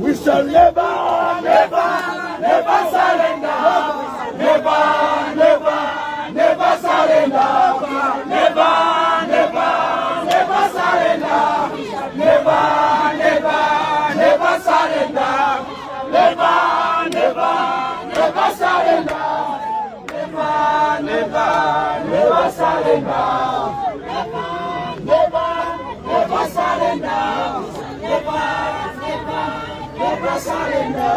We shall never, never, never surrender. Never, never, never surrender. Never, never, never surrender. Never, never, never surrender. Never, never, never surrender. Never, never, never surrender. Never, never surrender. Never, never surrender.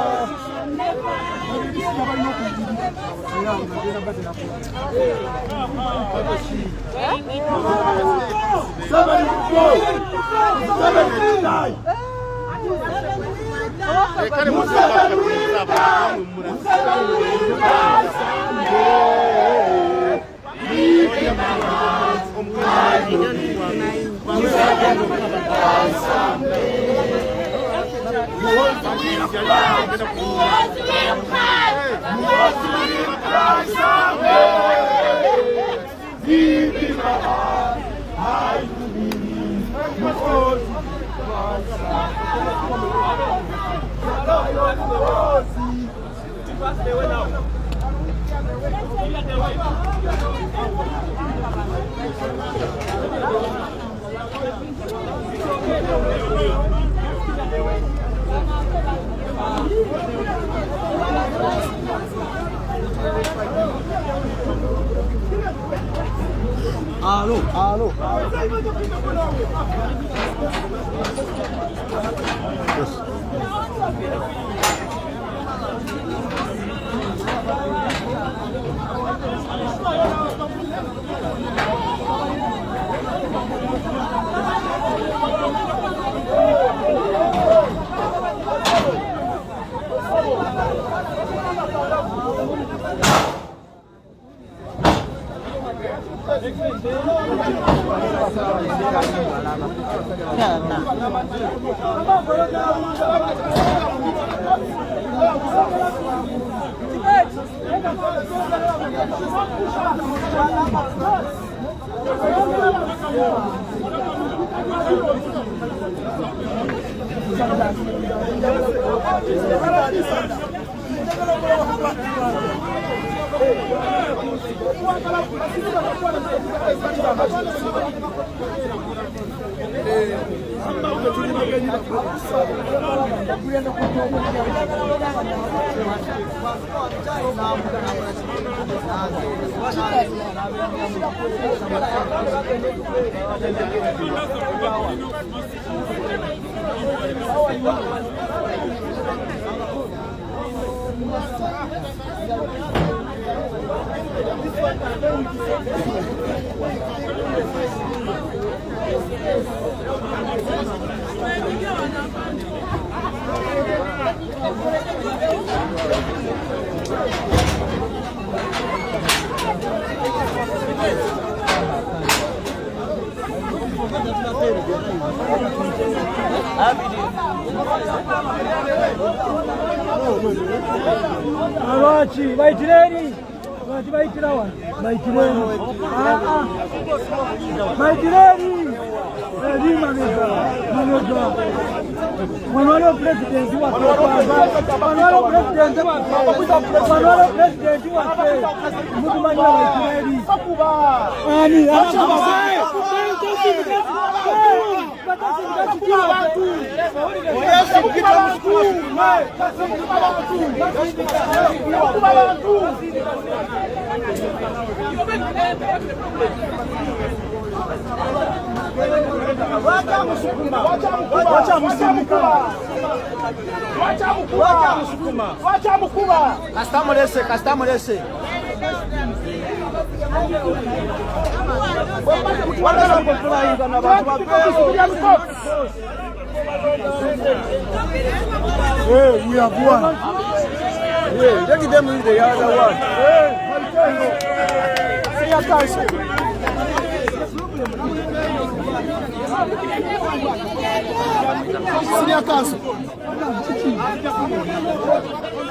Somebody go. Somebody die. Alô, alô. Arochi, vai tireni. Vai tirar onde? Vai tireni. Vai tireni. Manuel presidente wa Manuel presidente wa Mudumani wa tireni. Ani wacha mkubwa. Kastamolese. Hey, we have won. Hey, take them in the other one. See your guys. Senior council.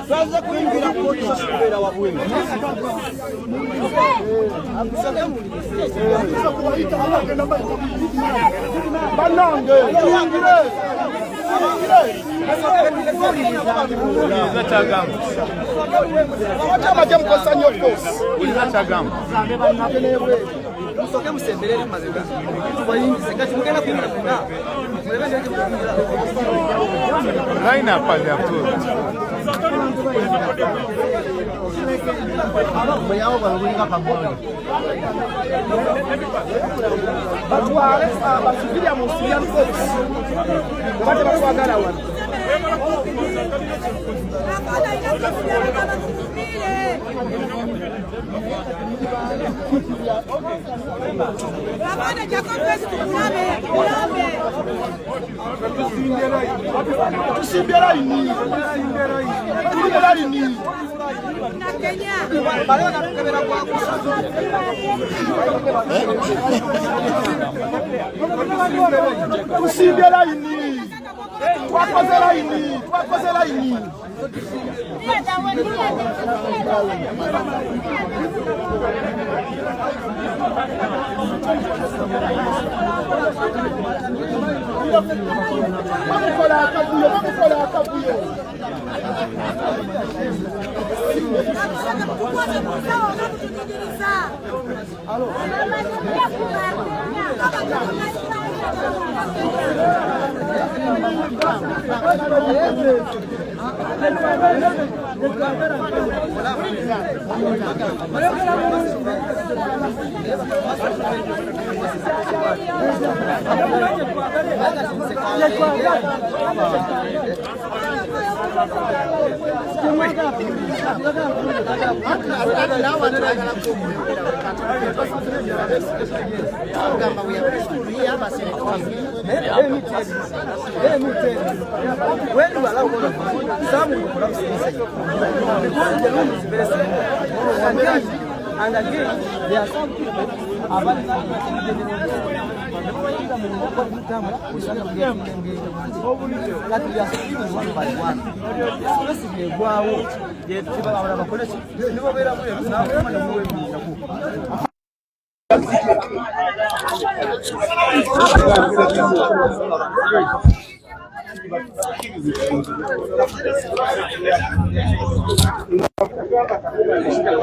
Sasa kuingia polisi kubera wabweni. Banange. Uliza Chagamba. Wacha maje mkosanyo boss. Uliza Chagamba. Usoke musembelele mazega. Tubayingize kati mugenda kwimira. Laina pale hapo. Bayao balunga pamoja. Watu wale basikia musilia mkosi. Watu wakwagala wana. Bwana Jacob pesi tunabe. Tusimbera ini. Na Kenya. Bale wanakubera kwa kusazo. Tusimbera ini. Twakozela ini. Mamukola akabuyo. And again, there are some people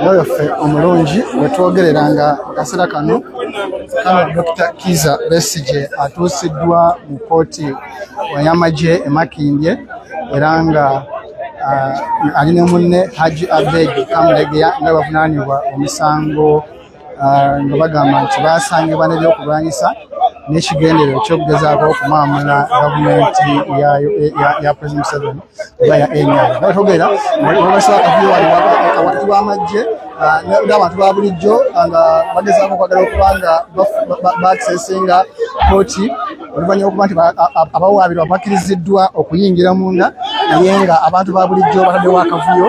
Oyo ffe omulungi wetwogereranga kaseera kano Dr. Kizza Besigye atuusiddwa mu kkooti y'amagye e Makindye era nga ali ne munne Haji Abed Kamulegeya nga bavunaanibwa omusango nga bagamba nti baasangibwa n'ebyokulwanyisa n'ekigendererwa ekyokugezaako okumwamula gavumenti ya President Museveni oba ya NRM. Batogera babasaba akavuyo wali wakati w'amagye n'abantu ba bulijjo nga bagezaako okwagala okuba nga baakisesinga kkooti oluvannyuma okuba nti abawaabirwa bakkiriziddwa okuyingira munda naye nga abantu ba bulijjo bataddewo akavuyo.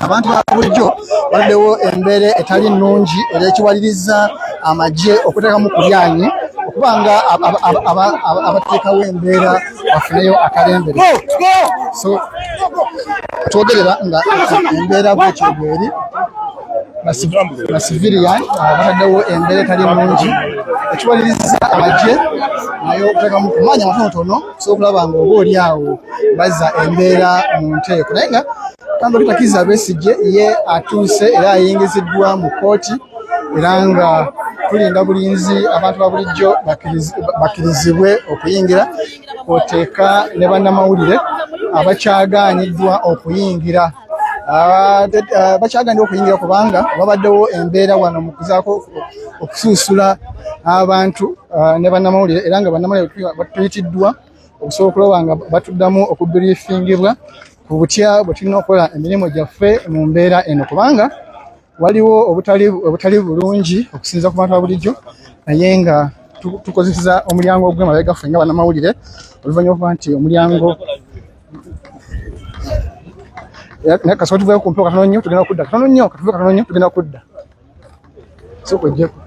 Abantu ba bulijjo bataddewo embeera etali nnungi era ekiwaliriza amagye okuteekamu ku byanyi okuba nga abateekawo embeera bafuneyo akalembere. So twogerera nga embeera bwetyo bweri basivilian bataddewo embeera etali nnungi ekiwaliriza amagye naye okuteekamu ku maanyi amatonotono so okulaba nga oba oli awo bazza embeera mu nteeko naye nga Dr. Kizza Besigye ye atuuse era ayingiziddwa mu kkooti era nga tulinda bulinzi abantu ba bulijjo bakkirizibwe okuyingira oteeka ne bannamawulire abakyagaaniddwa okuyingira. Bakyagaaniddwa okuyingira kubanga babaddewo embeera wano mu kuzaako okusuusula abantu ne bannamawulire era nga bannamawulire batuyitiddwa okusobola okulaba nga batuddamu okubiriifingibwa ku butya bwe tulina okukola emirimu gyaffe mu mbeera eno kubanga waliwo obutali bulungi okusinza ku bantu ba bulijjo naye nga tukozesa omulyango ogw'emabega ffe nga bannamawulire oluvannyuma okuba nti omulyango kasooka tuveeko ku mpeo katono nnyo tugenda kudda katono nnyo tugenda kudda so kwejjeko